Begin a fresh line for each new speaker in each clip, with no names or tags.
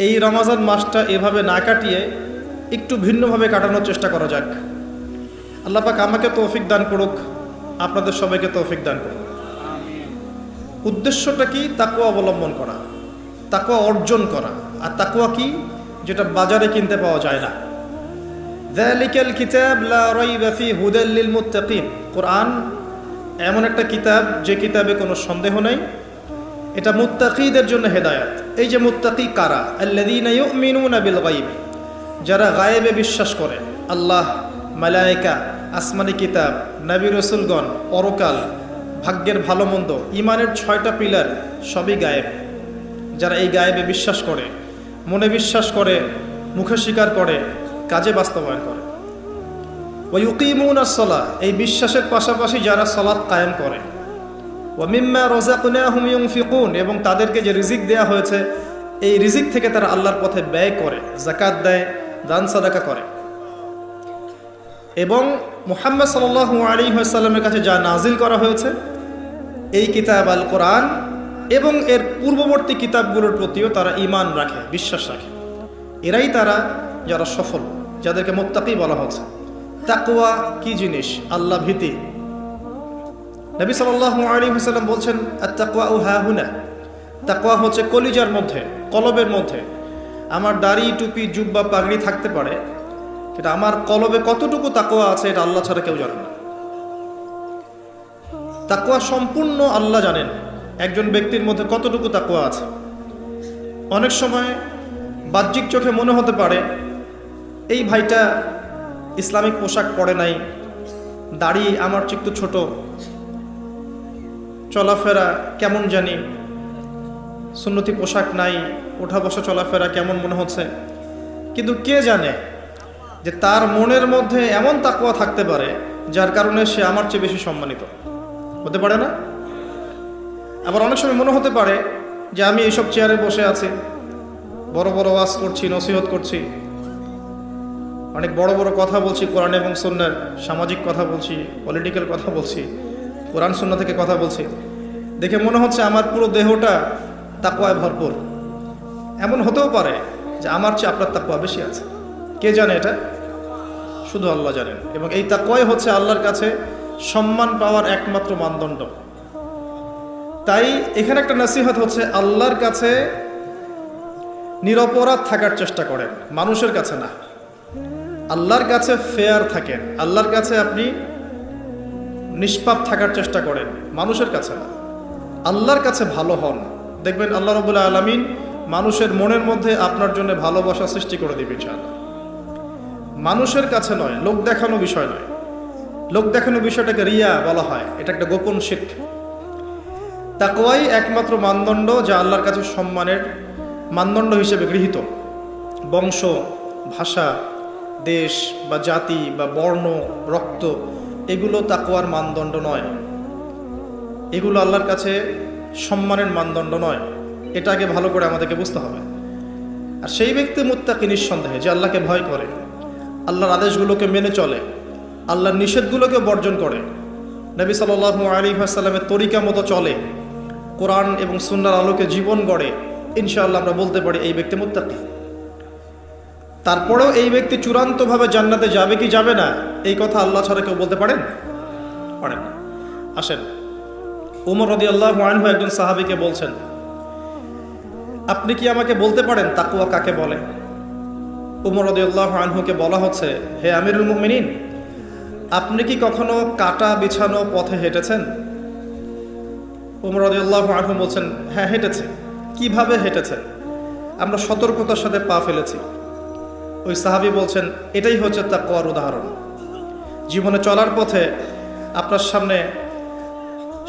এই রমজান মাসটা এভাবে না কাটিয়ে একটু ভিন্নভাবে কাটানোর চেষ্টা করা যাক। আল্লাহ পাক আমাকে তৌফিক দান করুক, আপনাদের সবাইকে তৌফিক দান করুক। উদ্দেশ্যটা কি? তাকওয়া অবলম্বন করা, তাকওয়া অর্জন করা। আর তাকওয়া কি? যেটা বাজারে কিনতে পাওয়া যায় না। যালিকাল কিতাব লা রাইবা ফি হুদাল লিল মুত্তাকিন। কোরআন এমন একটা কিতাব যে কিতাবে কোনো সন্দেহ নেই, এটা মুত্তাকিদের জন্য হেদায়েত। এই যে মুত্তাকি কারা? আল্লাযীনা ইউমিনুনা বিল গায়ব, যারা গায়েবে বিশ্বাস করে। আল্লাহ, মালায়েকা, আসমানি কিতাব, নবী রাসূলগণ, পরকাল, ভাগ্যের ভালো মন্দ, ইমানের 6টা পিলার সবই গায়েব। যারা এই গায়েবে বিশ্বাস করে, মনে বিশ্বাস করে, মুখে স্বীকার করে, কাজে বাস্তবায়ন করে। ওয়া ইউকিমুনাস সালাহ, এই বিশ্বাসের পাশাপাশি যারা সালাত কায়েম করে। ওয়া মিম্মা রাযাকনাহুম ইউনফিকুন, এবং তাদেরকে যে রিজিক দেয়া হয়েছে এই রিজিক থেকে তারা আল্লাহর পথে ব্যয় করে, যাকাত দেয়, দান সাদাকা করে। এবং মুহাম্মদ সাল্লাল্লাহু আলাইহি ওয়াসাল্লামের কাছে যা নাজিল করা হয়েছে এই কিতাব আল কোরআন এবং এর পূর্ববর্তী কিতাবগুলোর প্রতিও তারা ঈমান রাখে, বিশ্বাস রাখে। এরাই তারা যারা সফল, যাদেরকে মুত্তাকি বলা হচ্ছে। তাকওয়া কি জিনিস? আল্লাহ ভীতি। নবী সাল্লাল্লাহু আলাইহি ওয়াসাল্লাম বলছেন, আত-তাকওয়া হাহুনা, তাকওয়া হচ্ছে কলিজার মধ্যে, কলবের মধ্যে। আমার দাড়ি, টুপি, জুব্বা, পাগড়ি থাকতে পারে, কিন্তু আমার কলবে কতটুকু তাকওয়া আছে এটা আল্লাহ ছাড়া কেউ জানে না। তাকওয়া সম্পূর্ণ আল্লাহ জানেন একজন ব্যক্তির মধ্যে কতটুকু তাকওয়া আছে। অনেক সময় বাহ্যিক চোখে মনে হতে পারে এই ভাইটা ইসলামিক পোশাক পরে নাই, দাড়ি আমার চেয়ে একটু ছোট, চলাফেরা কেমন জানি, সুন্নতি পোশাক নাই, ওঠা বসা চলাফেরা কেমন মনে হচ্ছে। কিন্তু কে জানে যে তার মনের মধ্যে এমন তাকওয়া থাকতে পারে যার কারণে সে আমার চেয়ে বেশি সম্মানিত হতে পারে না? আবার অনেক সময় মনে হতে পারে যে আমি এইসব চেয়ারে বসে আছি, বড় বড় ওয়াজ করছি, নসিহত করছি, অনেক বড় বড় কথা বলছি, কোরআন এবং সুন্নাহর, সামাজিক কথা বলছি, পলিটিক্যাল কথা বলছি, কোরআন সুন্নাহ থেকে কথা বলছি, দেখে মনে হচ্ছে আমার পুরো দেহটা তাকওয়ায় ভরপুর। এমন হতেও পারে যে আমার চেয়ে আপনার তাকওয়া বেশি আছে। কে জানে? এটা শুধু আল্লাহ জানেন। এবং এই তাকওয়াই হচ্ছে আল্লাহর কাছে সম্মান পাওয়ার একমাত্র মানদণ্ড। তাই এখানে একটা নসিহত হচ্ছে, আল্লাহর কাছে নিরপরাধ থাকার চেষ্টা করেন, মানুষের কাছে না। আল্লাহর কাছে ফেয়ার থাকেন, আল্লাহর কাছে আপনি নিষ্পাপ থাকার চেষ্টা করেন, মানুষের কাছে না। আল্লাহর কাছে ভালো হন, দেখবেন আল্লাহ রাব্বুল আলামিন মানুষের মনের মধ্যে আপনার জন্য ভালোবাসা সৃষ্টি করে দিবে ইনশাআল্লাহ। মানুষের কাছে নয়, লোক দেখানো বিষয় নয়। লোক দেখানো বিষয়টাকে রিয়া বলা হয়, এটা একটা গোপন শিরক। তাকওয়াই একমাত্র মানদণ্ড যা আল্লাহর কাছে সম্মানের মানদণ্ড হিসেবে গৃহীত। বংশ, ভাষা, দেশ বা জাতি বা বর্ণ, রক্ত, এগুলো তাকওয়ার মানদণ্ড নয়। এগুলো আল্লাহর কাছে সম্মানের মানদণ্ড নয়। এটা আগে ভালো করে আমাদেরকে বুঝতে হবে। আর সেই ব্যক্তি মুত্তাকি নিঃসন্দেহে, যে আল্লাহকে ভয় করে, আল্লাহর আদেশগুলোকে মেনে চলে, আল্লাহর নিষেধগুলোকে বর্জন করে, নবী সাল্লাল্লাহু আলাইহি ওয়াসাল্লামের তরিকা মতো চলে, কোরআন এবং সুন্নাহর আলোকে জীবন গড়ে, ইনশাআল্লাহ আমরা বলতে পারি এই ব্যক্তি মুত্তাকি। তারপরেও এই ব্যক্তি চূড়ান্তভাবে জান্নাতে যাবে কি যাবে না, এই কথা আল্লাহ ছাড়া কেউ বলতে পারেন? পারেন। আসেন, ওমর রাদিয়াল্লাহু আনহু একজন সাহাবীকে বলছেন, আপনি কি আমাকে বলতে পারেন তাকওয়া কাকে বলে? ওমর রাদিয়াল্লাহু আনহুকে বলা হচ্ছে, হে আমিরুল মুমিনিন, আপনি কি কখনো কাটা বিছানো পথে হেঁটেছেন? ওমর রাদিয়াল্লাহু আনহু বলছেন, হ্যাঁ হেঁটেছে। কিভাবে হেঁটেছেন? আমরা সতর্কতার সাথে পা ফেলেছি। ওই সাহাবী বলছেন, এটাই হচ্ছে তাকওয়ার উদাহরণ। জীবনে চলার পথে আপনার সামনে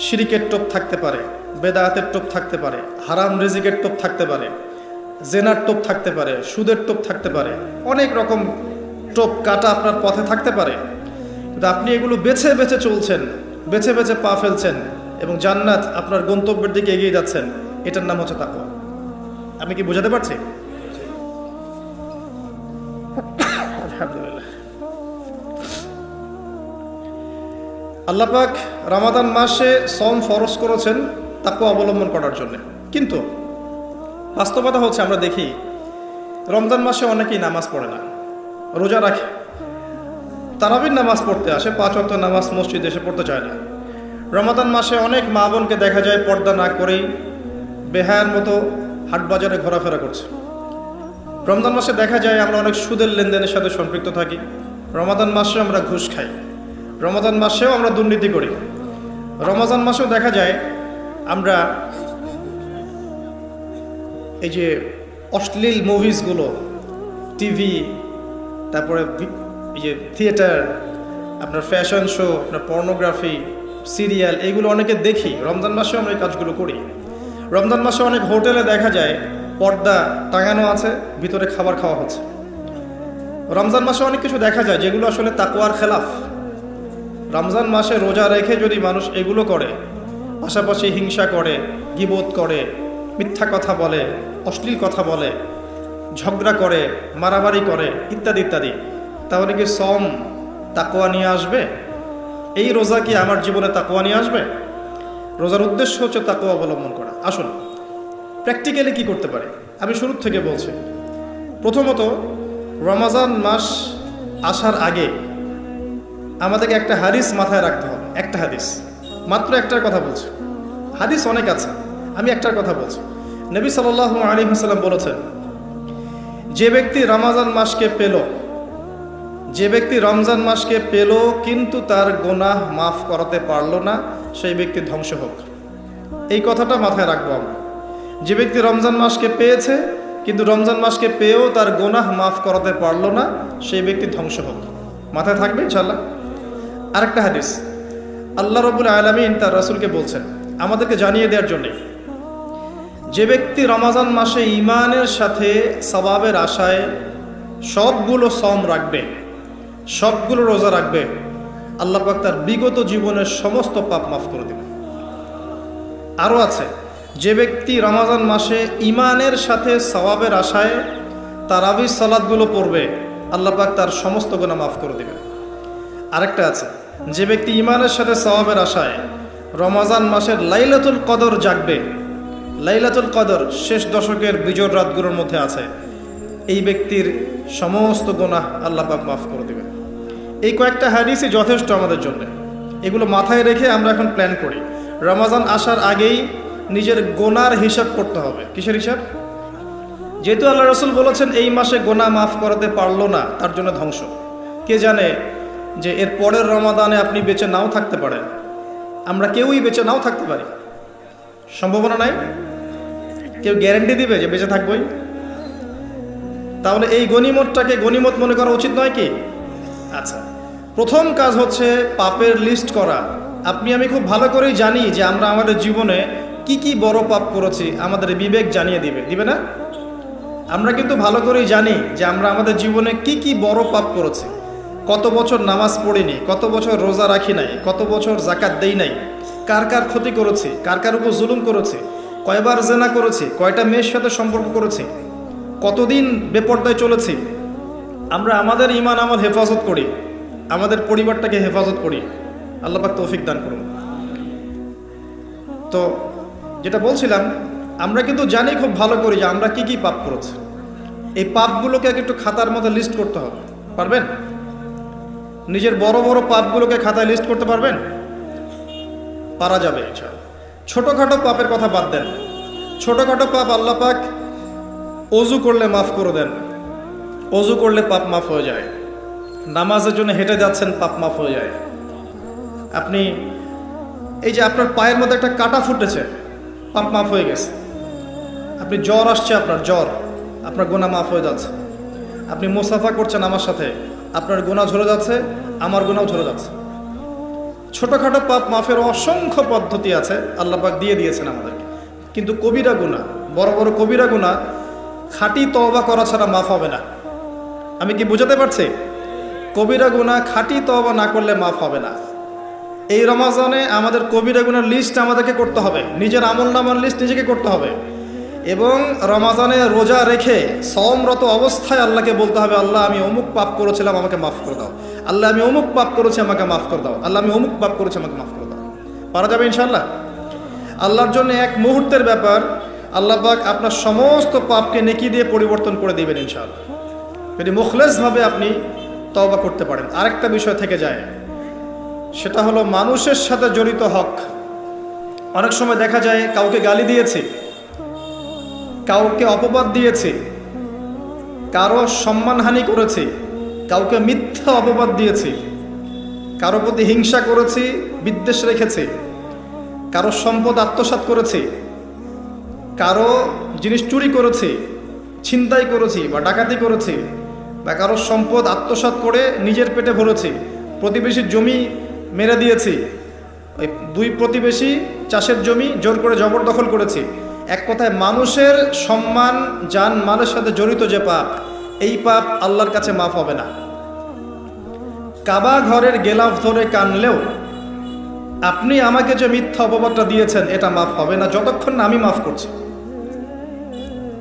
শিরিকের টোপ থাকতে পারে, বেদায়াতের টোপ থাকতে পারে, হারাম রিজিকের টোপ থাকতে পারে, জেনার টোপ থাকতে পারে, সুদের টোপ থাকতে পারে, অনেক রকম টোপ কাটা আপনার পথে থাকতে পারে। কিন্তু আপনি এগুলো বেছে বেছে চলছেন, বেছে বেছে পা ফেলছেন এবং জান্নাত আপনার গন্তব্যের দিকে এগিয়ে যাচ্ছেন। এটার নাম হচ্ছে তাকওয়া। আমি কি বোঝাতে পারছি? আলহামদুলিল্লাহ। আল্লাহ পাক রমাদান মাসে সওম ফরজ করেছেন তাকওয়া অবলম্বন করার জন্য। কিন্তু বাস্তবতা হচ্ছে আমরা দেখি রমজান মাসে অনেকেই নামাজ পড়ে না, রোজা রাখে, তারাবির নামাজ পড়তে আসে, 5 ওয়াক্ত নামাজ মসজিদে এসে পড়তে চায় না। রমাদান মাসে অনেক মা বোনকে দেখা যায় পর্দা না করেই বেহায়ার মতো হাট বাজারে ঘোরাফেরা করছে। রমজান মাসে দেখা যায় আমরা অনেক সুদের লেনদেনের সাথে সম্পৃক্ত থাকি। রমাদান মাসে আমরা ঘুষ খাই, রমাদান মাসেও আমরা দুর্নীতি করি। রমজান মাসেও দেখা যায় আমরা এই যে অশ্লীল মুভিজগুলো, টিভি, তারপরে এই যে থিয়েটার, আপনার ফ্যাশন শো, আপনার পর্নোগ্রাফি, সিরিয়াল, এইগুলো অনেকে দেখি। রমজান মাসেও আমরা এই কাজগুলো করি। রমজান মাসে অনেক হোটেলে দেখা যায় পর্দা টাঙানো আছে, ভিতরে খাবার খাওয়া হচ্ছে। রমজান মাসে অনেক কিছু দেখা যায় যেগুলো আসলে তাকওয়ার খেলাফ। রমজান মাসে রোজা রেখে যদি মানুষ এগুলো করে, পাশাপাশি হিংসা করে, গীবত করে, মিথ্যা কথা বলে, অশ্লীল কথা বলে, ঝগড়া করে, মারামারি করে, ইত্যাদি ইত্যাদি, তাহলে কি সম তাকওয়া নিয়ে আসবে? এই রোজা কি আমার জীবনে তাকওয়া নিয়ে আসবে? রোজার উদ্দেশ্য হচ্ছে তাকওয়া অবলম্বন করা। আসুন প্র্যাকটিক্যালি কি করতে পারি আমি শুরু থেকে বলছি। প্রথমত, রমজান মাস আসার আগে আমাদেরকে একটা হাদিস মাথায় রাখতে হবে। একটা হাদিস, মাত্র একটার কথা বলছি, হাদিস অনেক আছে, আমি একটার কথা বলছি। নবী সাল্লাল্লাহু আলাইহি ওয়াসাল্লাম বলেছেন, যে ব্যক্তি রমজান মাসকে পেল, যে ব্যক্তি রমজান মাসকে পেল কিন্তু তার গুনাহ মাফ করাতে পারল না, সেই ব্যক্তি ধ্বংস হোক। এই কথাটা মাথায় রাখবো আমরা। যে ব্যক্তি রমজান মাসকে পেয়েছে কিন্তু রমজান মাসকে পেয়েও তার গুনাহ মাফ করাতে পারল না, সেই ব্যক্তি ধ্বংস হোক। মাথায় থাকবে ইনশাআল্লাহ। আরেকটা হাদিস, আল্লাহ রাব্বুল আলামিন তার রাসূলকে বলছেন আমাদেরকে জানিয়ে দেওয়ার জন্য, যে ব্যক্তি রমজান মাসে ঈমানের সাথে সওয়াবের আশায় সবগুলো সম রাখবে, সবগুলো রোজা রাখবে, আল্লাহ পাক তার বিগত জীবনের সমস্ত পাপ মাফ করে দেবে। আরও আছে, যে ব্যক্তি রমজান মাসে ঈমানের সাথে সওয়াবের আশায় তারাবির সালাতগুলো পড়বে, আল্লাহ পাক তার সমস্ত গুনাহ মাফ করে দেবে। আরেকটা আছে, যে ব্যক্তি ঈমানের সাথে সওয়াবের আশায় রমজান মাসের লাইলাতুল কদর জাগবে, লাইলাতুল কদর শেষ দশকের বিজোড় রাতগুলোর মধ্যে আছে, এই ব্যক্তির সমস্ত গুনাহ আল্লাহ পাক মাফ করে দেবে। এই কয়েকটা হাদিসই যথেষ্ট আমাদের জন্য। এগুলো মাথায় রেখে আমরা এখন প্ল্যান করি। রমজান আসার আগেই নিজের গুনার হিসাব করতে হবে। কিসের হিসাব? যেহেতু আল্লাহ রাসূল বলেছেন এই মাসে গুনাহ মাফ করাতে পারলো না, তার জন্য ধ্বংস। কে জানে যে এর পরের রমাদানে আপনি বেঁচে নাও থাকতে পারেন, আমরা কেউই বেঁচে নাও থাকতে পারি, সম্ভাবনা নাই। কেউ গ্যারান্টি দিবে যে বেঁচে থাকবই? তাহলে এই গনিমতটাকে গনিমত মনে করা উচিত নয় কি? আচ্ছা, প্রথম কাজ হচ্ছে পাপের লিস্ট করা। আপনি আমি খুব ভালো করেই জানি যে আমরা আমাদের জীবনে কি কি বড় পাপ করেছি, আমাদের বিবেক জানিয়ে দিবে, দিবে না? আমরা কিন্তু ভালো করেই জানি যে আমরা আমাদের জীবনে কি কি বড় পাপ করেছি। কত বছর নামাজ পড়িনি, কত বছর রোজা রাখি নাই, কত বছর যাকাত দেই নাই, কার কার ক্ষতি করেছি, কার কার উপর জুলুম করেছি, কয়বার জেনা করেছি, কয়টা মেয়ের সাথে সম্পর্ক করেছি, কতদিন বেপর্দায় চলেছি। আমরা আমাদের ঈমান আমল হেফাজত করি, আমাদের পরিবারটাকে হেফাজত করি। আল্লাহ পাক তৌফিক দান করুন। তো যেটা বলছিলাম, আমরা কিন্তু জানি খুব ভালো করি যে আমরা কি কি পাপ করেছি। এই পাপগুলোকে একটু খাতার মধ্যে লিস্ট করতে হবে। পারবেন? নিজের বড় বড় পাপগুলোকে খাতায় লিস্ট করতে পারবেন? পারা যাবে ইনশাআল্লাহ। ছোটোখাটো পাপের কথা বাদ দেন। ছোটোখাটো পাপ আল্লাহ পাক অজু করলে মাফ করে দেন। অজু করলে পাপ মাফ হয়ে যায়। নামাজের জন্য হেঁটে যাচ্ছেন, পাপ মাফ হয়ে যায়। আপনি এই যে আপনার পায়ের মধ্যে একটা কাটা ফুটেছে, পাপ মাফ হয়ে গেছে। আপনি জ্বর আসছে, আপনার গুনাহ মাফ হয়ে যাচ্ছে। আপনি মুসাফা করছেন আমার সাথে, আপনার গুনাহ ঝরে যাচ্ছে, আমার গুনাহ ঝরে যাচ্ছে। ছোটোখাটো পাপ মাফের অসংখ্য পদ্ধতি আছে, আল্লাহ পাক দিয়ে দিয়েছেন আমাদেরকে। কিন্তু কবিরা গুনাহ, বড় বড় কবিরা গুনাহ খাঁটি তওবা করা ছাড়া মাফ হবে না। আমি কি বোঝাতে পারছি? কবিরা গুনাহ খাঁটি তওবা না করলে মাফ হবে না। এই রমজানে আমাদের কবিরা গুনার লিস্ট আমাদেরকে করতে হবে, নিজের আমলনামার লিস্ট নিজেকে করতে হবে। এবং রমজানে রোজা রেখে সওমরত অবস্থায় আল্লাহকে বলতে হবে, আল্লাহ আমি অমুক পাপ করেছিলাম, আমাকে মাফ করে দাও। আল্লাহ আমি অমুক পাপ করেছি, আমাকে মাফ করে দাও। আল্লাহ আমি অমুক পাপ করেছি, আমাকে মাফ করে দাও। পারা যাবে ইনশাআল্লাহ। আল্লাহর জন্য এক মুহূর্তের ব্যাপার। আল্লাহ পাক আপনার সমস্ত পাপকে নেকি দিয়ে পরিবর্তন করে দিবেন ইনশাআল্লাহ, যদি মুখলেসভাবে আপনি তওবা করতে পারেন। আরেকটা বিষয় থেকে যায়, সেটা হলো মানুষের সাথে জড়িত হক। অনেক সময় দেখা যায় কাউকে গালি দিয়েছি, কাউকে অপবাদ দিয়েছি, কারো সম্মানহানি করেছি, কাউকে মিথ্যা অপবাদ দিয়েছি, কারো প্রতি হিংসা করেছি, বিদ্বেষ রেখেছি, কারো সম্পদ আত্মসাৎ করেছি, কারো জিনিস চুরি করেছি, ছিনতাই করেছি বা ডাকাতি করেছি, বা কারো সম্পদ আত্মসাৎ করে নিজের পেটে ভরেছি, প্রতিবেশীর জমি মেরে দিয়েছি, ওই দুই প্রতিবেশী চাষের জমি জোর করে জবরদখল করেছি। এক কথায় মানুষের সম্মান জান মালের সাথে জড়িত যে পাপ, এই পাপ আল্লাহর কাছে মাফ হবে না। কাবা ঘরের গেলাফ ধরে কানলেও আপনি আমাকে যে মিথ্যা অপবাদটা দিয়েছেন এটা মাফ হবে না যতক্ষণ না আমি মাফ করছি।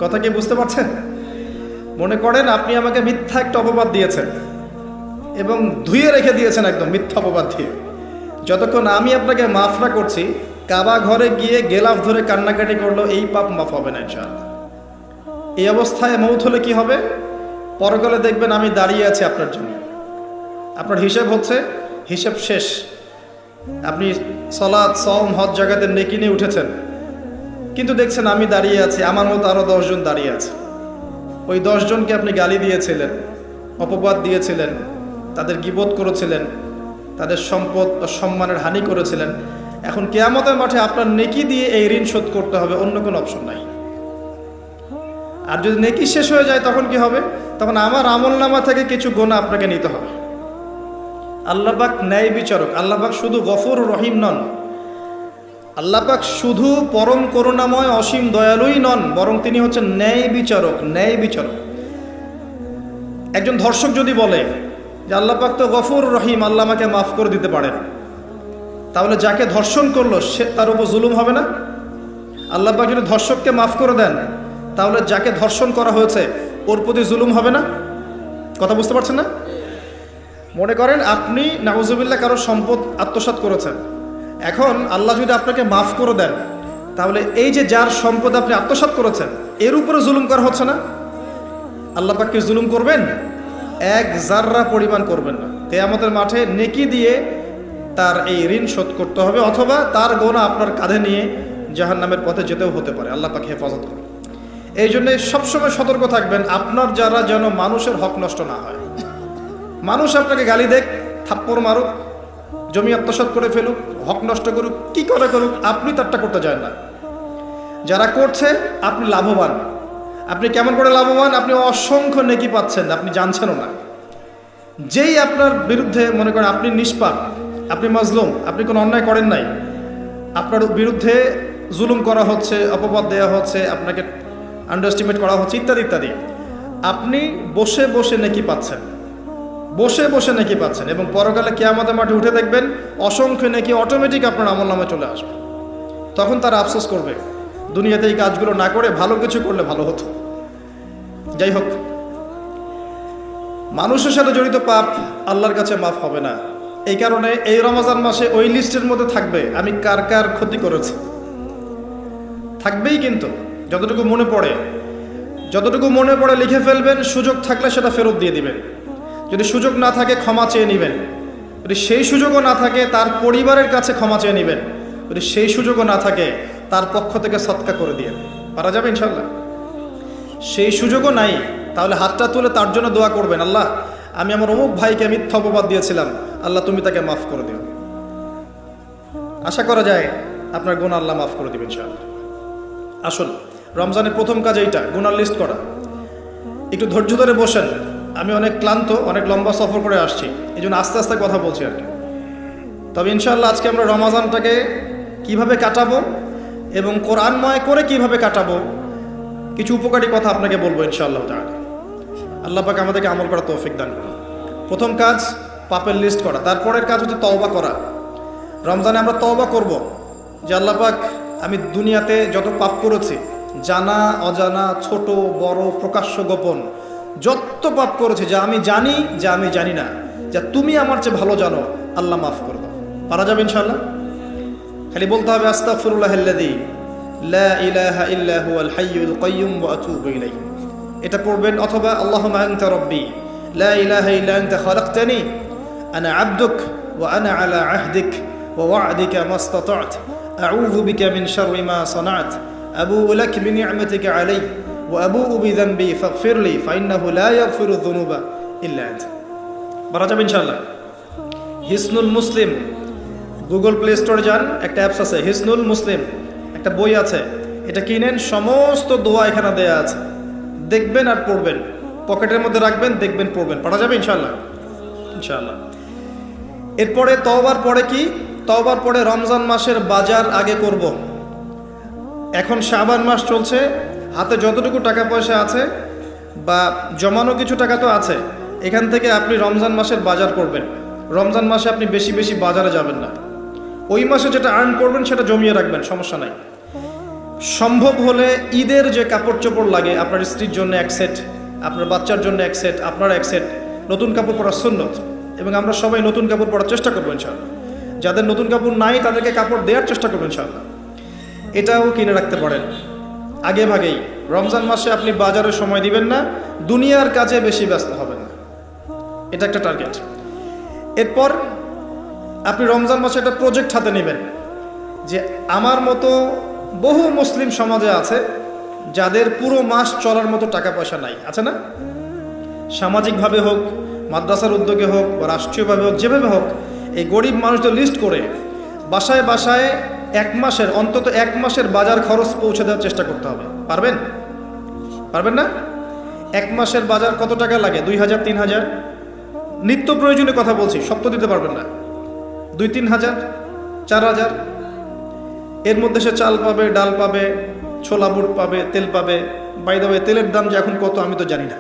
কথা কি বুঝতে পারছেন? মনে করেন আপনি আমাকে মিথ্যা একটা অপবাদ দিয়েছেন এবং ধুয়ে রেখে দিয়েছেন একদম মিথ্যা অপবাদ দিয়ে, যতক্ষণ আমি আপনাকে মাফ না করছি, কাবা ঘরে গিয়ে গেলাফ ধরে কান্নাকাটি করলো, এই পাপ মাফ হবে না ইনশাআল্লাহ। এই অবস্থায় মৌত হলে কি হবে? পরকালে দেখবেন আমি দাঁড়িয়ে আছি আপনার জন্য, আপনার হিসেব হচ্ছে, হিসেব শেষ, আপনি সালাত সওম হজ জাকাতে নেকি নিয়ে উঠেছেন, কিন্তু দেখছেন আমি দাঁড়িয়ে আছি, আমার মতো আরো 10 জন দাঁড়িয়ে আছে। ওই 10 জনকে আপনি গালি দিয়েছিলেন, অপবাদ দিয়েছিলেন, তাদের গীবত করেছিলেন, তাদের সম্পদ ও সম্মানের হানি করেছিলেন। এখন কিয়ামতের মাঠে আপনার নেকি দিয়ে এই ঋণ শোধ করতে হবে, অন্য কোনো অপশন নাই। আর যদি নেকি শেষ হয়ে যায় তখন কি হবে? তখন আমার আমলনামা থেকে কিছু গুনাহ আপনাকে নিতে হবে। আল্লাহ পাক ন্যায় বিচারক। আল্লাহ পাক শুধু গফুর রহিম নন, আল্লাহ পাক শুধু পরম করুণাময় অসীম দয়ালুই নন, বরং তিনি হচ্ছেন ন্যায় বিচারক। ন্যায় বিচারক। একজন ধর্ষক যদি বলে যে আল্লাহ পাক তো গফুর রহিম, আল্লাহ আমাকে মাফ করে দিতে পারেন, তাহলে যাকে ধর্ষণ করলো সে তার উপর জুলুম হবে না? আল্লাহ পাক যদি ধর্ষককে মাফ করে দেন, তাহলে যাকে ধর্ষণ করা হয়েছে ওর প্রতি জুলুম হবে না? কথা বুঝতে পারছেন না? মনে করেন আপনি নাউজুবিল্লাহ কারো সম্পদ আত্মসাৎ করেছেন, এখন আল্লাহ যদি আপনাকে মাফ করে দেন, তাহলে এই যে যার সম্পদ আপনি আত্মসাৎ করেছেন এর উপরে জুলুম করা হচ্ছে না? আল্লাহ পাক কি জুলুম করবেন? এক জাররা পরিমাণ করবেন না। কিয়ামতের মাঠে নেকি দিয়ে তার এই ঋণ শোধ করতে হবে, অথবা তার গুনাহ আপনার কাঁধে নিয়ে জাহান্নামের পথে যেতেও হতে পারে। আল্লাহ পাক হেফাজত করুন। এই জন্য সবসময় সতর্ক থাকবেন আপনার যারা যেন মানুষের হক নষ্ট না হয়। মানুষ আপনাকে গালি দেখ, থাপ্পড় মারুক, জমি আত্মসাৎ করে ফেলুক, হক নষ্ট করুক, কি করে করুক, আপনি তারটা করতে যায় না। যারা করছে আপনি লাভবান। আপনি কেমন করে লাভবান? আপনি অসংখ্য নেকি পাচ্ছেন, আপনি জানছেনও না। যেই আপনার বিরুদ্ধে মনে করেন আপনি নিষ্পাপ, আপনি মাজলুম, আপনি কোনো অন্যায় করেন নাই, আপনার বিরুদ্ধে জুলুম করা হচ্ছে, অপবাদ দেওয়া হচ্ছে, আপনাকে আন্ডারএস্টিমেট করা হচ্ছে, ইত্যাদি ইত্যাদি, আপনি বসে বসে নেকি পাচ্ছেন, বসে বসে নেকি পাচ্ছেন। এবং পরকালে কিয়ামতের মাঠে উঠে দেখবেন অসংখ্য নেকি অটোমেটিক আপনার আমলনামায় চলে আসবে। তখন তারা আফসোস করবে দুনিয়াতে এই কাজগুলো না করে ভালো কিছু করলে ভালো হতো। যাই হোক, মানুষের সাথে জড়িত পাপ আল্লাহর কাছে মাফ হবে না। এই কারণে এই রমজান মাসে ওই লিস্টের মধ্যে থাকবে আমি কার কার ক্ষতি করেছি, থাকবেই। কিন্তু যতটুকু মনে পড়ে লিখে ফেলবেন, সুযোগ থাকলে সেটা ফেরত দিয়ে দিবেন। যদি সুযোগ না থাকে ক্ষমা চেয়ে নেবেন, যদি সেই সুযোগও না থাকে তার পরিবারের কাছে ক্ষমা চেয়ে নেবেন, যদি সেই সুযোগও না থাকে তার পক্ষ থেকে সদকা করে দিয়ে পারা যাবে ইনশাল্লাহ। সেই সুযোগও নাই, তাহলে হাতটা তুলে তার জন্য দোয়া করবেন, আল্লাহ আমি আমার অমুক ভাইকে মিথ্যা অপবাদ দিয়েছিলাম, আল্লাহ তুমি তাকে মাফ করে দিও। আশা করা যায় আপনার গুনাহ আল্লাহ মাফ করে দিবেন ইনশাআল্লাহ। আসুন, রমজানের প্রথম কাজ এইটা, গুনার লিস্ট করা। একটু ধৈর্য ধরে বসেন। আমি অনেক ক্লান্ত, অনেক লম্বা সফর করে আসছি, এই জন্য আস্তে আস্তে কথা বলছি আর কি। তবে ইনশাআল্লাহ আজকে আমরা রমজানটাকে কিভাবে কাটাবো এবং কোরআনময় করে কিভাবে কাটাবো, কিছু উপকারী কথা আপনাকে বলবো ইনশাআল্লাহ তাআলা। আল্লাহ পাক আমাদেরকে আমল করার তৌফিক দান করুন। প্রথম কাজ পাপের লিস্ট করা, তারপরের কাজ হচ্ছে তওবা করা। রমজানে আমরা তওবা করব যে আল্লাহ পাক আমি দুনিয়াতে যত পাপ করেছি, জানা অজানা, ছোট বড়, প্রকাশ্য গোপন, যত পাপ করেছি, যা আমি জানি যা আমি জানি না, যা তুমি আমার চেয়ে ভালো জানো, আল্লাহ মাফ করে দাও। পারা যাবে ইনশাআল্লাহ। খালি বলতে হবে আস্তাগফিরুল্লাহাল্লাযী লা ইলাহা ইল্লা হুয়াল হাইয়ুল কাইয়্যুম ওয়া আতুবু ইলাইহি। এটা পড়বেন। অথবা আল্লাহুম্মা আনতা রাব্বি লা ইলাহা ইল্লা আনতা খালাকতানি আনা আবদুক ওয়া আনা আলা আহদিক ওয়া ওয়া'দিকা মাস্তাতা'তু আউযু বিকা মিন শাররি মা সানা'তু আবুউ লাক বিনি'মাতিকা আলাইয়া ওয়া আবুউ বিযানবি ফাগফিরলি ফাইন্নাহু লা ইয়াগফিরু যুনুবা ইল্লা আনতা। বলা যাবে ইনশাআল্লাহ। হিসনুল মুসলিম, গুগল প্লে স্টোরে যান, একটা অ্যাপস আছে হিসনুল মুসলিম, একটা বই আছে, এটা কিনেন। সমস্ত দোয়া এখানে দেয়া আছে, দেখবেন আর পড়বেন, পকেটের মধ্যে রাখবেন, দেখবেন, পড়বেন, পড়া যাবে ইনশাআল্লাহ। ইনশাআল্লাহ। এরপরে তওবার পরে কি? তওবার পরে রমজান মাসের বাজার আগে করব। এখন শাবান মাস চলছে, হাতে যতটুকু টাকা পয়সা আছে বা জমানো কিছু টাকা তো আছে, এখান থেকে আপনি রমজান মাসের বাজার করবেন। রমজান মাসে আপনি বেশি বেশি বাজারে যাবেন না, ওই মাসে যেটা আর্ন করবেন সেটা জমিয়ে রাখবেন, সমস্যা নাই। সম্ভব হলে ঈদের যে কাপড় চোপড় লাগে, আপনার স্ত্রীর জন্য এক সেট, আপনার বাচ্চার জন্য এক সেট, আপনার এক সেট, নতুন কাপড় পরার সুন্নত, এবং আমরা সবাই নতুন কাপড় পরার চেষ্টা করবো ইনশাআল্লাহ। যাদের নতুন কাপড় নাই তাদেরকে কাপড় দেওয়ার চেষ্টা করবো ইনশাআল্লাহ। এটাও কিনে রাখতে পারেন আগে ভাগেই। রমজান মাসে আপনি বাজারে সময় দিবেন না, দুনিয়ার কাজে বেশি ব্যস্ত হবেন না, এটা একটা টার্গেট। এরপর আপনি রমজান মাসে একটা প্রজেক্ট হাতে নেবেন যে আমার মতো বহু মুসলিম সমাজে আছে যাদের পুরো মাস চলার মতো টাকা পয়সা নাই, আছে না? সামাজিকভাবে হোক, মাদ্রাসার উদ্যোগে হোক, বা রাষ্ট্রীয়ভাবে হোক, যেভাবে হোক, এই গরিব মানুষদের লিস্ট করে বাসায় বাসায় অন্তত এক মাসের বাজার খরচ পৌঁছে দেওয়ার চেষ্টা করতে হবে। পারবেন? পারবেন না? এক মাসের বাজার কত টাকা লাগে? 2000, 3000, নিত্য প্রয়োজনীয় কথা বলছি, সব তো দিতে পারবেন না। 2-3 হাজার, 4000, এর মধ্যে সে চাল পাবে, ডাল পাবে, ছোলা বুট পাবে, তেল পাবে। বাই দ্য ওয়ে, তেলের দাম যে এখন কত আমি তো জানি না,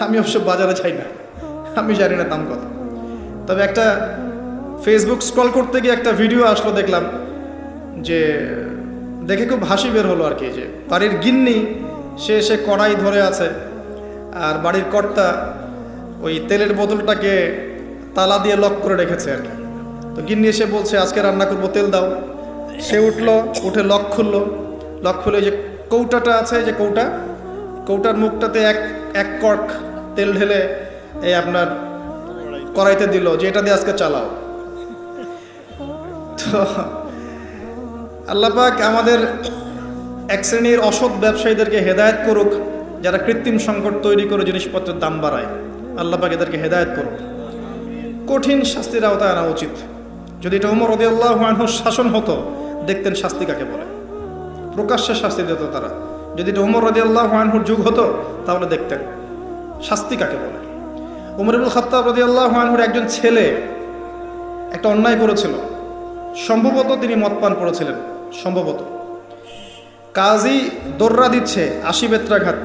আমি অবশ্য বাজারে যাই না, আমি জানি না দাম কত। তবে একটা ফেসবুক স্ক্রল করতে গিয়ে একটা ভিডিও আসলো, দেখলাম যে দেখে খুব হাসি বের হলো আর কি, যে বাড়ির গিন্নি সে কড়াই ধরে আছে, আর বাড়ির কর্তা ওই তেলের বোতলটাকে তালা দিয়ে লক করে রেখেছে আর কি। তো গিন্নি এসে বলছে আজকে রান্না করবো, তেল দাও। সে উঠে লক খুলে যে কৌটাটা আছে, যে কৌটার মুখটাতে এক কর্ক তেল ঢেলে এই আপনার কড়াইতে দিল, যে এটা দিয়ে আজকে চালাও। তো আল্লাহ পাক আমাদের এক শ্রেণীর অসৎ ব্যবসায়ীদেরকে হেদায়েত করুক, যারা কৃত্রিম সংকট তৈরি করে জিনিসপত্রের দাম বাড়ায়। আল্লাহ পাক এদেরকে হেদায়েত করুক, কঠিন শাস্তির আওতায় আনা উচিত। যদি এটা ওমর রাদিয়াল্লাহু আনহুর শাসন হতো, দেখতেন শাস্তি কাকে বলে, প্রকাশ্যে শাস্তি দিত তারা। যদি এটা ওমর রাদিয়াল্লাহু আনহুর যুগ হতো, তাহলে দেখতেন শাস্তি কাকে বলে। ওমর ইবনুল খাত্তাব রাদিয়াল্লাহু আনহুর একজন ছেলে একটা অন্যায় করেছিল, সম্ভবত তিনি মদ পান করেছিলেন, সম্ভবত। কাজী দোররা দিচ্ছে 80 বেত্রাঘাত,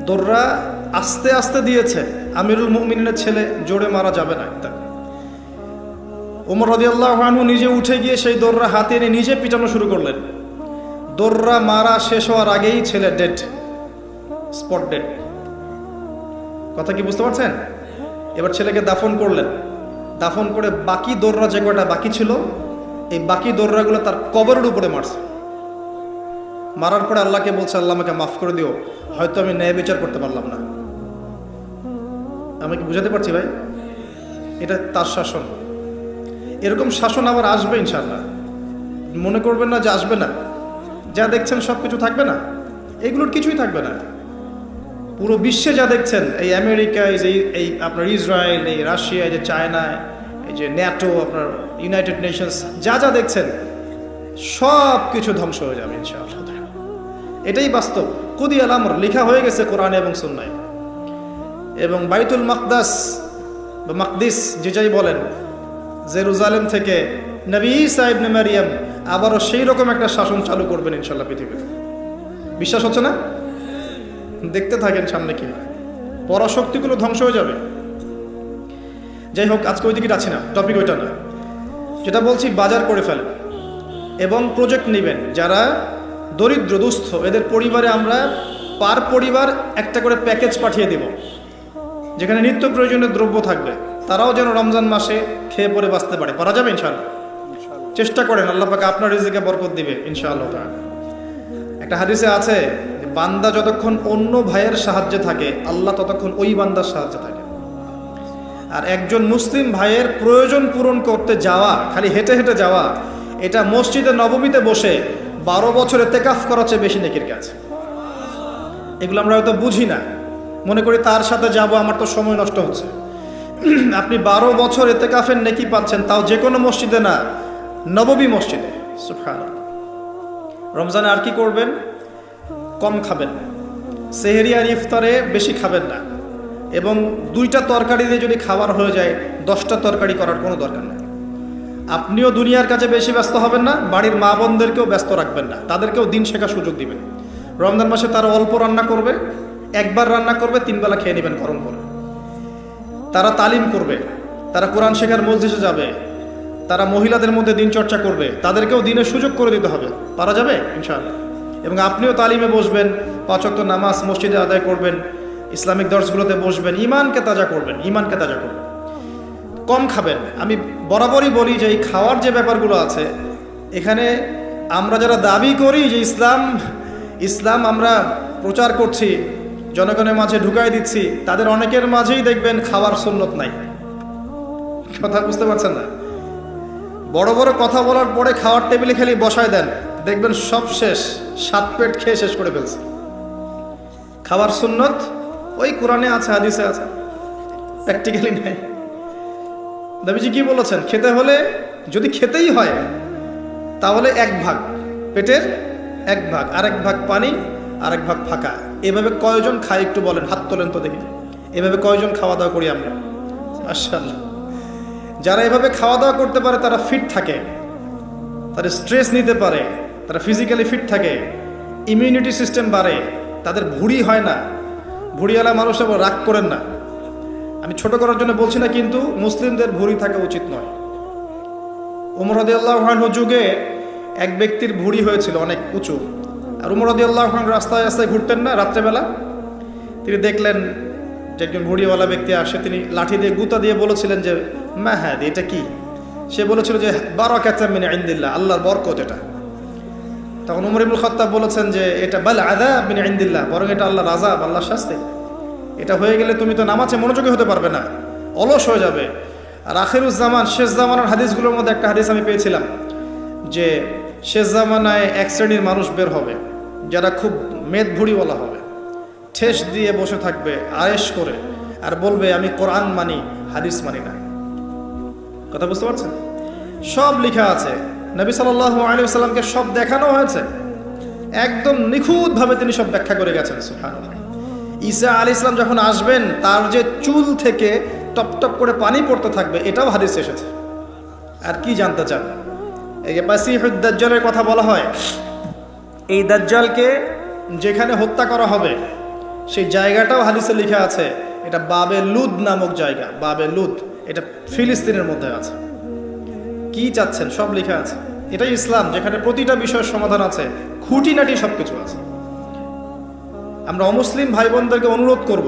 দোররা আস্তে আস্তে দিয়েছে। আমিরুল মুমিনের ছেলে, জোরে মারা যাবে না। ওমর রাদিয়াল্লাহু আনহু নিজে উঠে গিয়ে সেই দোররা হাতে এনে নিজে পিটানো শুরু করলেন। দোররা মারা শেষ হওয়ার আগেই ছেলে ডেড, স্পট ডেড। কথা কি বুঝতে পারছেন? এবার ছেলেকে দাফন করলেন। দাফন করে বাকি দোররা যে কয়টা বাকি ছিল, এই বাকি দোররাগুলো তার কবরের উপরে মারছে। মারার পরে আল্লাহকে বলছে, আল্লাহ আমাকে মাফ করে দিও, হয়তো আমি ন্যায় বিচার করতে পারলাম না। আমি কি বুঝাতে পারছি ভাই? এটা তার শাসন। এরকম শাসন আবার আসবে ইনশাআল্লাহ, মনে করবেন না যে আসবে না। যা দেখছেন সব কিছু থাকবে না, এগুলোর কিছুই থাকবে না। পুরো বিশ্বে যা দেখছেন, এই আমেরিকা, এই আপনার ইসরায়েল, এই রাশিয়া, এই যে চায়না, এই যে ন্যাটো, আপনার ইউনাইটেড নেশনস, যা দেখছেন সব কিছু ধ্বংস হয়ে যাবে ইনশাআল্লাহ। এটাই বাস্তব, কুদি আল আমর, লেখা হয়ে গেছে কোরআনে এবং সুন্নায়। এবং বাইতুল মাকদাস বা মাকদিস যে যাই বলেন, জেরুজালেম থেকে নবী ঈসা ইবনে মারিয়াম আবারও সেই রকম একটা শাসন চালু করবেন ইনশাআল্লাহ পৃথিবীতে। বিশ্বাস হচ্ছে না? দেখতে থাকেন সামনে কি হয়। পরাশক্তিগুলো ধ্বংস হয়ে যাবে। যাই হোক, আজকে ওই দিকে যাচ্ছি না, টপিক ওইটা না। যেটা বলছি, বাজার করে ফেলেন এবং প্রজেক্ট নেবেন। যারা দরিদ্র দুস্থ, এদের পরিবারে আমরা পার পরিবার একটা করে প্যাকেজ পাঠিয়ে দেব, যেখানে নিত্য প্রয়োজনীয় দ্রব্য থাকবে। তারাও যেন রমজান মাসে খেয়ে পরে বাঁচতে পারে। পারা যাবে ইনশাআল্লাহ, চেষ্টা করেন, আল্লাহ পাক আপনার রিজিকে বরকত দিবে ইনশাআল্লাহ তাআলা। একটা হাদিসে আছে, বান্দা যতক্ষণ অন্য ভাইয়ের সাহায্যে থাকে, আল্লাহ ততক্ষণ ওই বান্দার সাহায্যে থাকে। আর একজন মুসলিম ভাইয়ের প্রয়োজন পূরণ করতে যাওয়া, খালি হেঁটে হেঁটে যাওয়া, এটা মসজিদে নববীতে বসে 12 বছর ইতিকাফ করার চেয়ে বেশি নেকির কাজ। এগুলো আমরা হয়তো বুঝি না, মনে করি তার সাথে যাব, আমার তো সময় নষ্ট হচ্ছে। আপনি 12 বছর ইতিকাফের নেকি পাচ্ছেন, তাও যে কোনো মসজিদে না, নববী মসজিদে। সুবহানাল্লাহ। রমজানে আর কি করবেন? কম খাবেন, সেহরি আর ইফতারে বেশি খাবেন না, এবং 2টা তরকারি দিয়ে যদি খাবার হয়ে যায় 10টা তরকারি করার কোনো দরকার নেই। আপনিও দুনিয়ার কাছে বেশি ব্যস্ত হবেন না, বাড়ির মা বোনদেরকেও ব্যস্ত রাখবেন না, তাদেরকেও দিন শেখার সুযোগ দিবেন। রমজান মাসে তারা অল্প রান্না করবে, একবার রান্না করবে, 3 বেলা খেয়ে নেবেন গরম করে। তারা তালিম করবে, তারা কোরআন শেখার মজলিসে যাবে, তারা মহিলাদের মধ্যে দিন চর্চা করবে, তাদেরকেও দিনের সুযোগ করে দিতে হবে। পারা যাবে ইনশাআল্লাহ। এবং আপনিও তালিমে বসবেন, 5 ওয়াক্ত নামাজ মসজিদে আদায় করবেন, ইসলামিক দর্শগুলোতে বসবেন, ইমানকে তাজা করবেন, ইমানকে তাজা করবেন। কম খাবেন। আমি বরাবরই বলি যে এই খাওয়ার যে ব্যাপারগুলো আছে, এখানে আমরা যারা দাবি করি যে ইসলাম আমরা প্রচার করছি, জনগণের মাঝে ঢুকাই দিচ্ছি, তাদের অনেকের মাঝেই দেখবেন খাওয়ার সুন্নত নাই। কথা বুঝতে পারছেন না? বড় বড় কথা বলার পরে খাওয়ার টেবিলে খালি বসায় দেন, দেখবেন সব শেষ, 7 পেট খেয়ে শেষ করে ফেলছে। খাওয়ার সুন্নত ওই কোরআনে আছে, হাদিসে আছে, প্র্যাকটিক্যালি নেই। নবীজি কি বলেছেন? খেতে হলে, যদি খেতেই হয়, তাহলে 1 ভাগ পেটের 1 ভাগ, আরেক ভাগ পানি, আরেক ভাগ ফাঁকা। এভাবে কয়জন খায় একটু বলেন, হাত তোলেন তো দেখি। এভাবে কয়জন খাওয়া দাওয়া করি আমরা? মাশাআল্লাহ। যারা এভাবে খাওয়া দাওয়া করতে পারে তারা ফিট থাকে, তারা স্ট্রেস নিতে পারে, তারা ফিজিক্যালি ফিট থাকে, ইমিউনিটি সিস্টেম বাড়ে, তাদের ভুঁড়ি হয় না। ভুঁড়িওয়ালা মানুষ রাগ করেন না, আমি ছোট করার জন্য বলছি না, কিন্তু মুসলিমদের ভুঁড়ি থাকা উচিত নয়। ওমর রাদিয়াল্লাহু আনহু যুগে এক ব্যক্তির ভুঁড়ি হয়েছিল অনেক উঁচু, আর ওমর রাদিয়াল্লাহু আনহু রাস্তায় রাস্তায় ঘুরতেন না রাত্রেবেলা। তিনি দেখলেন যে একজন ভুঁড়িওয়ালা ব্যক্তি আসে, তিনি লাঠি দিয়ে গুতা দিয়ে বলেছিলেন যে মা হ্যাঁ এটা কি? সে বলেছিল যে বারাকাতুম মিন ইনদিল্লাহ, আল্লাহর বরকত এটা। তখন ওমর ইবনে খাত্তাব বলেছেন যে এটা বাল আযাব মিন ইনদিল্লাহ, বরং এটা আল্লাহর আযাব, আল্লাহর শাস্তি। এটা হয়ে গেলে তুমি তো নামাজে মনোযোগী হতে পারবে না, অলস হয়ে যাবে। আর আখিরুজ জামান, শেষ জামানার হাদিসগুলোর মধ্যে একটা হাদিস আমি পেয়েছিলাম যে শেষ জামানায় 1 শ্রেণীর মানুষ বের হবে, যারা খুব মেদ ভুঁড়িওয়ালা হবে, ঠেস দিয়ে বসে থাকবে আয়েশ করে, আর বলবে আমি কোরআন মানি, হাদিস মানি না। কথা বুঝতে পারছেন? সব লেখা আছে, নবী সাল্লাল্লাহু আলাইহি ওয়াসাল্লামকে সব দেখানো হয়েছে, একদম নিখুঁতভাবে তিনি সব ব্যাখ্যা করে গেছেন। সুবহানাল্লাহ। ঈসা আলাইহিস সালাম যখন আসবেন, তার যে চুল থেকে টপ টপ করে পানি পড়তে থাকবে, এটাও হাদিসে এসেছে। আর কি জানতে চান? এই যে মাসিহুদ দাজ্জালের কথা বলা হয়, এই দাজ্জালকে যেখানে হত্যা করা হবে সেই জায়গাটাও হাদিসে লেখা আছে, এটা বাবে লুদ নামক জায়গা। বাবে লুদ, এটা ফিলিস্তিনের মধ্যে আছে। কি চাচ্ছেন? সব লেখা আছে। এটাই ইসলাম, যেখানে প্রতিটা বিষয়ের সমাধান আছে, খুঁটিনাটি সব কিছু আছে। আমরা অমুসলিম ভাই বোনদেরকে অনুরোধ করব,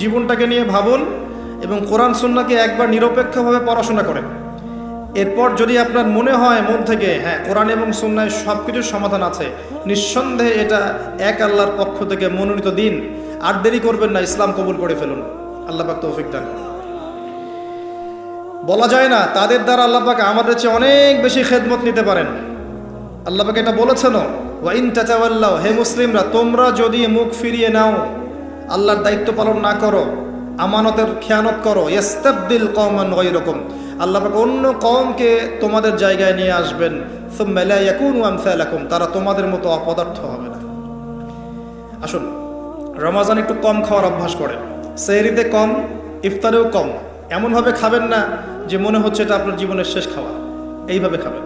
জীবনটাকে নিয়ে ভাবুন এবং কোরআন সুন্নাহকে একবার নিরপেক্ষভাবে পড়াশোনা করেন। এরপর যদি আপনার মনে হয় মন থেকে হ্যাঁ কোরআন এবং সুন্নাহয় সব কিছুর সমাধান আছে, নিঃসন্দেহে এটা এক আল্লাহর পক্ষ থেকে মনোনীত দিন। আর দেরি করবেন না, ইসলাম কবুল করে ফেলুন। আল্লাহ পাক তৌফিক দান। বলা যায় না তাদের দ্বারা আল্লাহ পাক আমাদের চেয়ে অনেক বেশি খেদমত নিতে পারেন। আল্লাহ পাক এটা বলেছেন, ওয়া ইন তাতাওয়াল্লাউ, হে মুসলিমরা তোমরা যদি মুখ ফিরিয়ে নাও, আল্লাহর দায়িত্ব পালন না করো, আমানতের খেয়ানত করো, ইস্তাবদিল কওমান গায়রাকুম, আল্লাহ পাক অন্য কওমকে তোমাদের জায়গায় নিয়ে আসবেন, সুম্মা লা ইয়াকুনু আমসালাকুম, তারা তোমাদের মতো অপদার্থ হবে না। আসুন, রমজান একটু কম খাওয়ার অভ্যাস করেন, সেহরিতে কম, ইফতারেও কম। এমনভাবে খাবেন না যে মনে হচ্ছে এটা আপনার জীবনের শেষ খাওয়া, এইভাবে খাবেন।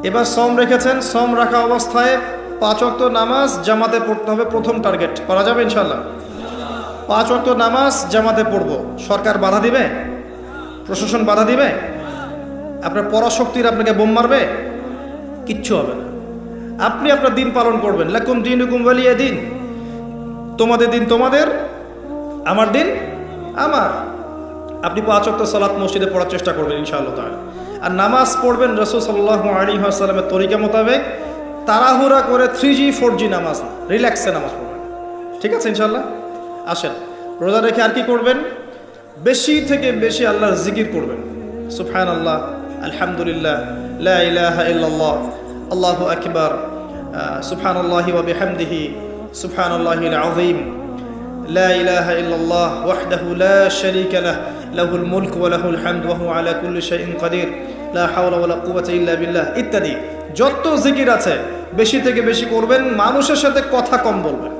এবার সম রেখেছেন, সম রাখা অবস্থায় 5 ওয়াক্ত নামাজ জামাতে পড়তে হবে, প্রথম টার্গেট। করা যাবে ইনশাআল্লাহ? 5 ওয়াক্ত নামাজ জামাতে পড়ব। সরকার বাধা দিবে? প্রশাসন বাধা দিবে? আপনার পরাশক্তির আপনাকে বোম মারবে? কিচ্ছু হবে না। আপনি আপনার দিন পালন করবেন। লাকুম দীনুকুম ওয়ালিয়া দিন, তোমাদের দিন তোমাদের, আমার দিন আমার। আপনি 5 ওয়াক্ত সালাত মসজিদে পড়ার চেষ্টা করবেন ইনশাআল্লাহ তাআলা। আর নামাজ পড়বেন রাসূল সাল্লাল্লাহু আলাইহি ওয়াসাল্লামের তরিকা মোতাবেক, তাড়াহুড়া করে 3G 4G নামাজ না, রিল্যাক্সে নামাজ পড়বেন। ঠিক আছে ইনশাআল্লাহ? আসেন, রোজা রেখে আর কি করবেন? বেশি থেকে বেশি আল্লাহর জিকির করবেন। সুবহানাল্লাহ, আলহামদুলিল্লাহ, লা ইলাহা ইল্লাল্লাহ, আল্লাহু আকবার, সুবহানাল্লাহি ওয়া বিহামদিহি, সুবহানাল্লাহিল আযীম, লা ইলাহা ইল্লাল্লাহ ওয়াহদাহু লা শারীকা লাহ, লাহুল মুলক ওয়া লাহুল হামদ ওয়া হুয়া আলা কুল্লি শাইইন কাদির, লা হাওলা ওয়া লা কুওয়াতা ইল্লা বিল্লাহ ইত্যাদি যত জিকির আছে বেশি থেকে বেশি করবেন। মানুষের সাথে কথা কম বলবেন।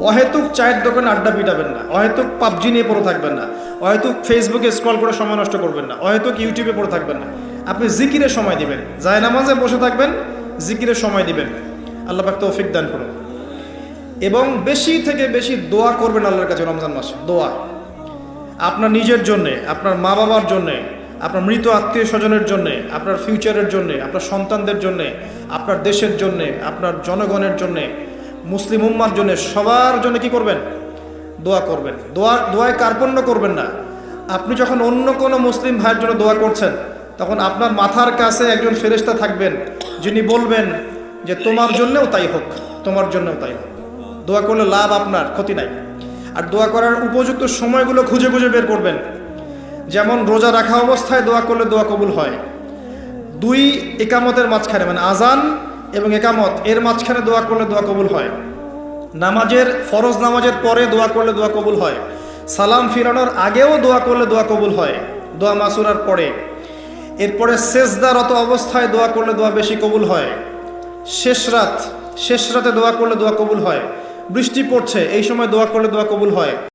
অহেতুক চায়ের দোকানে আড্ডা পিটাবেন না, অহেতুক পাবজি নিয়ে পড়ে থাকবেন না, অহেতুক ফেসবুকে স্ক্রল করে সময় নষ্ট করবেন না, অহেতুক ইউটিউবে পড়ে থাকবেন না। আপনি জিকিরে সময় দিবেন, জায়নামাজে বসে থাকবেন, জিকিরে সময় দিবেন। আল্লাহ পাক তৌফিক দান করুন। এবং বেশি থেকে বেশি দোয়া করবেন আল্লাহর কাছে রমজান মাসে। দোয়া আপনার নিজের জন্যে, আপনার মা বাবার জন্যে, আপনার মৃত আত্মীয় স্বজনের জন্যে, আপনার ফিউচারের জন্যে, আপনার সন্তানদের জন্যে, আপনার দেশের জন্যে, আপনার জনগণের জন্যে, মুসলিম উম্মার জন্য, সবার জন্য কি করবেন? দোয়া করবেন। দোয়ায় কার্পণ্য করবেন না। আপনি যখন অন্য কোনো মুসলিম ভাইয়ের জন্য দোয়া করছেন, তখন আপনার মাথার কাছে একজন ফেরেশতা থাকবেন, যিনি বলবেন যে তোমার জন্যও তাই হোক, তোমার জন্যও তাই হোক। দোয়া করলে লাভ আপনার, ক্ষতি নাই। আর দোয়া করার উপযুক্ত সময়গুলো খুঁজে খুঁজে বের করবেন। যেমন রোজা রাখা অবস্থায় দোয়া করলে দোয়া কবুল হয়। 2 একামতের মাঝখানে, মানে আজান এবং একামত এর মাঝখানে দোয়া করলে দোয়া কবুল হয়। নামাজের, ফরজ নামাজের পরে দোয়া করলে দোয়া কবুল হয়। সালাম ফিরানোর আগেও দোয়া করলে দোয়া কবুল হয়, দোয়া মাসুরার পরে। এরপরে সেজদারত অবস্থায় দোয়া করলে দোয়া বেশি কবুল হয়। শেষ রাতে দোয়া করলে দোয়া কবুল হয়। বৃষ্টি পড়ছে, এই সময় দোয়া করলে দোয়া কবুল হয়।